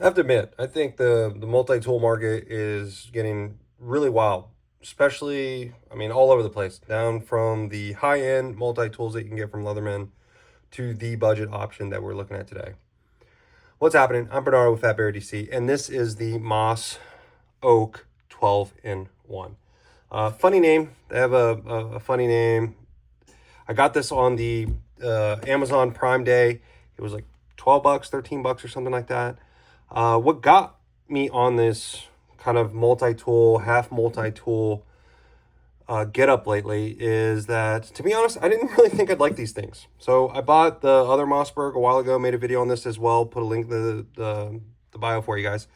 I have to admit, I think the multi-tool market is getting really wild, especially, I mean, all over the place, down from the high-end multi-tools that you can get from Leatherman to the budget option that we're looking at today. What's happening? I'm Bernardo with Fatberry DC, and this is the Moss Oak 12-in-1. Funny name. They have a funny name. I got this on the Amazon Prime Day. It was like 12 bucks, 13 bucks or something like that. What got me on this kind of multi-tool, half multi-tool get up lately is that, to be honest, I didn't really think I'd like these things. So I bought the other Mossberg a while ago, made a video on this as well, put a link in the bio for you guys.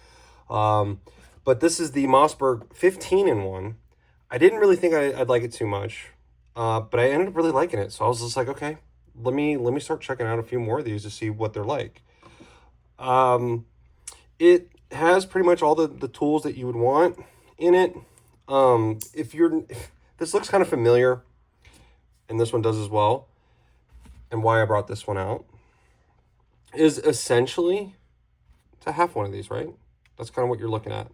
But this is the Mossberg 15-in-1. I didn't really think I'd like it too much, but I ended up really liking it. So I was just like, okay, let me start checking out a few more of these to see what they're like. It has pretty much all the tools that you would want in it. This looks kind of familiar, and this one does as well. And why I brought this one out is essentially to have one of these, right? That's kind of what you're looking at.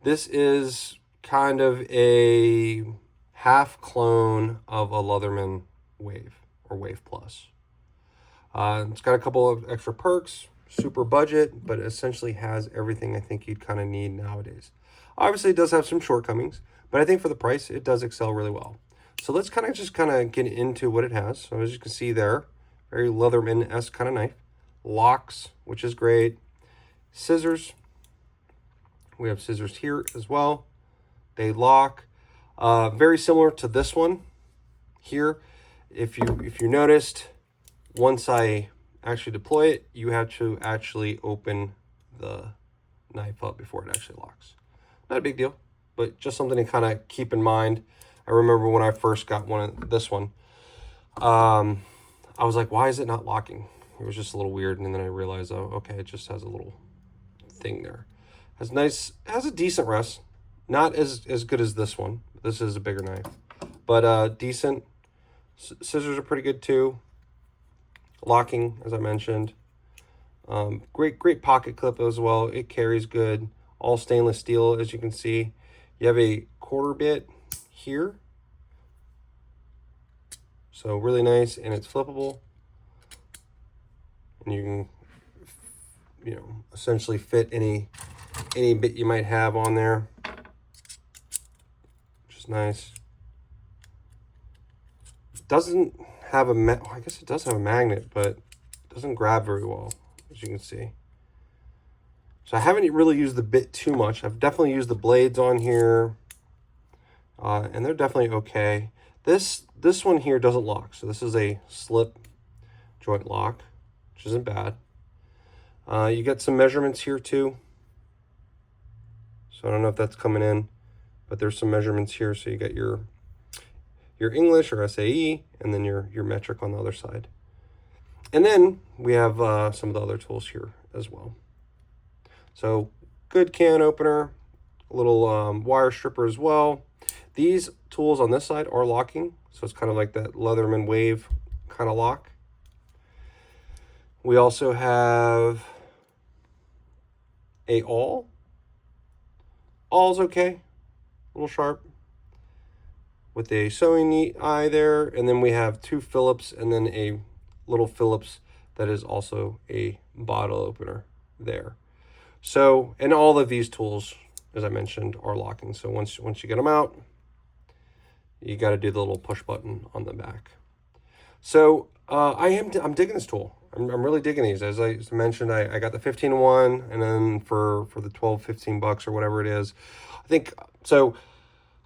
This is kind of a half clone of a Leatherman Wave or Wave Plus. It's got a couple of extra perks, super budget, but essentially has everything I think you'd kind of need nowadays. Obviously, it does have some shortcomings, but I think for the price, it does excel really well. So let's kind of get into what it has. So as you can see there, very Leatherman-esque kind of knife. Locks, which is great. Scissors. We have scissors here as well. They lock. Very similar to this one here. If you noticed, once I actually deploy it, you have to actually open the knife up before it actually locks. Not a big deal, but just something to kind of keep in mind. I remember when I first got this one, I was like, why is it not locking? It was just a little weird, and then I realized, oh, okay, it just has a little thing there. Has a decent rest. Not as good as this one. This is a bigger knife, but decent. Scissors are pretty good too. Locking, as I mentioned. Great pocket clip as well. It carries good. All stainless steel, as you can see. You have a quarter bit here. So really nice, and it's flippable. And you can, essentially fit any bit you might have on there. Which is nice. Doesn't have I guess it does have a magnet, but it doesn't grab very well, as you can see. So I haven't really used the bit too much. I've definitely used the blades on here, and they're definitely okay. This one here doesn't lock, so this is a slip joint lock, which isn't bad. You get some measurements here too. So I don't know if that's coming in, but there's some measurements here. So you got your English or SAE, and then your metric on the other side. And then we have some of the other tools here as well. So good can opener, a little wire stripper as well. These tools on this side are locking, so it's kind of like that Leatherman Wave kind of lock. We also have a awl. Awl's okay, a little sharp, with a sewing eye there, and then we have two Phillips and then a little Phillips that is also a bottle opener there. So, and all of these tools, as I mentioned, are locking. So once you get them out, you got to do the little push button on the back. So I'm digging this tool. I'm really digging these. As I mentioned, I got the 15-in-1, and then for the 12, 15 bucks or whatever it is, I think so.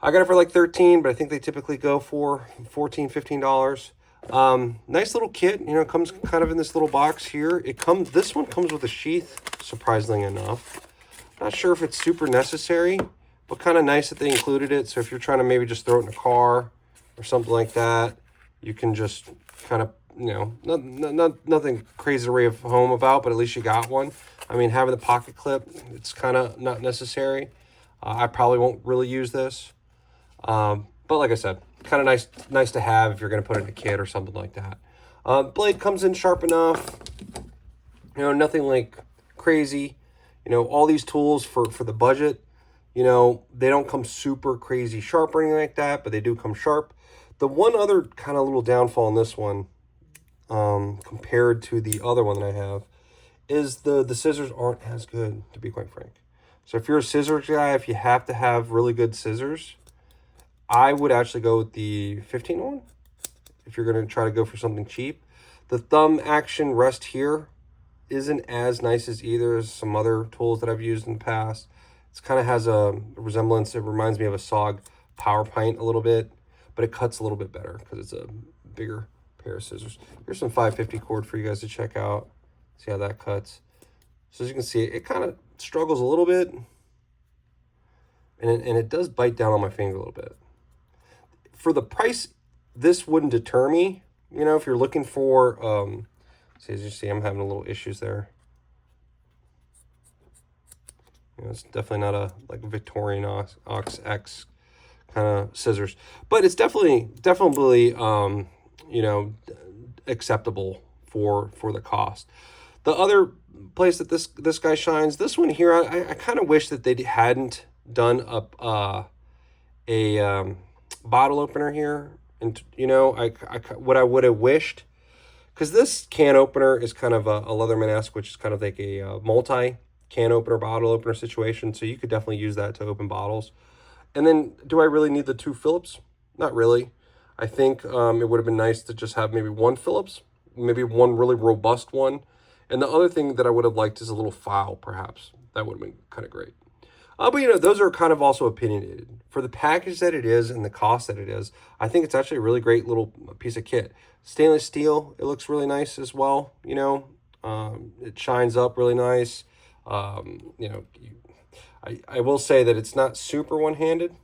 I got it for like 13, but I think they typically go for $14, $15. Nice little kit, comes kind of in this little box here. This one comes with a sheath, surprisingly enough. Not sure if it's super necessary, but kind of nice that they included it. So if you're trying to maybe just throw it in a car or something like that, you can just kind of, nothing crazy to rave home about, but at least you got one. I mean, having the pocket clip, it's kind of not necessary. I probably won't really use this. But like I said, kind of nice to have if you're going to put it in a kit or something like that. Blade comes in sharp enough, nothing like crazy. You know, all these tools for the budget, you know, they don't come super crazy sharp or anything like that, but they do come sharp. The one other kind of little downfall in this one, compared to the other one that I have, is the scissors aren't as good, to be quite frank. So if you're a scissors guy, if you have to have really good scissors, I would actually go with the 15 one if you're going to try to go for something cheap. The thumb action rest here isn't as nice as either as some other tools that I've used in the past. It kind of has a resemblance. It reminds me of a SOG Power Pint a little bit, but it cuts a little bit better because it's a bigger pair of scissors. Here's some 550 cord for you guys to check out. See how that cuts. So as you can see, it kind of struggles a little bit, and it does bite down on my finger a little bit. For the price, this wouldn't deter me. You know, if you're looking for, see, as you see, I'm having a little issues there. You know, it's definitely not a like Victorian Ox X kind of scissors, but it's definitely you know, acceptable for the cost. The other place that this guy shines, this one here, I kind of wish that they hadn't done a bottle opener here. And you know, what I would have wished, because this can opener is kind of a Leatherman-esque, which is kind of like a multi can opener, bottle opener situation. So you could definitely use that to open bottles. And then, do I really need the 2 Phillips? Not really. I think it would have been nice to just have maybe 1 Phillips, maybe one really robust one. And the other thing that I would have liked is a little file, perhaps. That would have been kind of great. But, you know, those are kind of also opinionated. For the package that it is and the cost that it is, I think it's actually a really great little piece of kit. Stainless steel, it looks really nice as well, you know. It shines up really nice. You know, I will say that it's not super one-handed.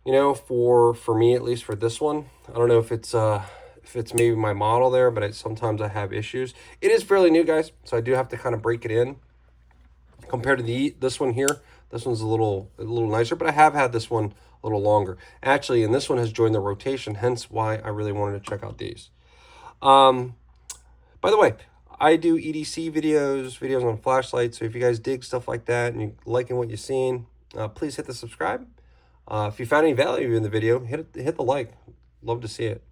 You know, for me, at least for this one. I don't know if it's maybe my model there, but sometimes I have issues. It is fairly new, guys, so I do have to kind of break it in. Compared to this one here, this one's a little nicer, but I have had this one a little longer. Actually, and this one has joined the rotation, hence why I really wanted to check out these. By the way, I do EDC videos on flashlights, so if you guys dig stuff like that and you're liking what you're seeing, please hit the subscribe. If you found any value in the video, hit the like. Love to see it.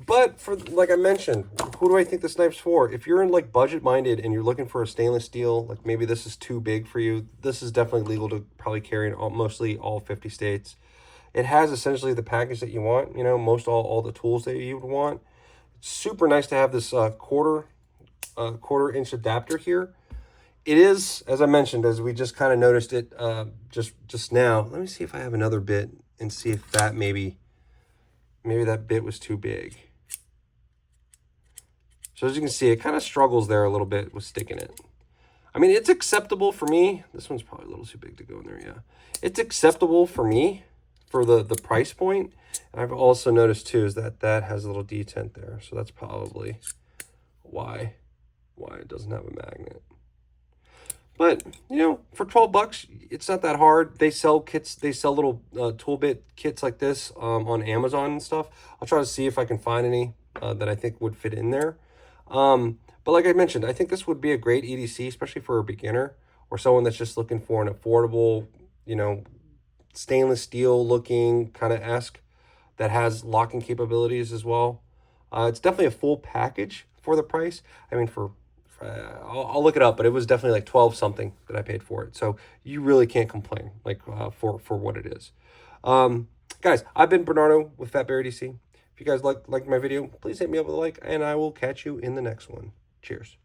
But for, like I mentioned, who do I think this knife's for? If you're in like budget minded and you're looking for a stainless steel, like maybe this is too big for you, this is definitely legal to probably carry in mostly all 50 states. It has essentially the package that you want, you know, all the tools that you would want. It's super nice to have this quarter inch adapter here. It is, as I mentioned, as we just kind of noticed it just now. Let me see if I have another bit and see if that maybe that bit was too big. So as you can see, it kind of struggles there a little bit with sticking it. I mean, it's acceptable for me. This one's probably a little too big to go in there, yeah. It's acceptable for me for the price point. And I've also noticed too is that has a little detent there. So that's probably why it doesn't have a magnet. But, you know, for 12 bucks, it's not that hard. They sell kits, they sell little tool bit kits like this on Amazon and stuff. I'll try to see if I can find any that I think would fit in there. But like I mentioned, I think this would be a great EDC, especially for a beginner or someone that's just looking for an affordable, you know, stainless steel looking kind of esque that has locking capabilities as well. It's definitely a full package for the price. I mean, I'll look it up, but it was definitely like 12 something that I paid for it. So you really can't complain like for what it is. Guys, I've been Bernardo with Fat Bear EDC. If you guys liked my video, please hit me up with a like, and I will catch you in the next one. Cheers.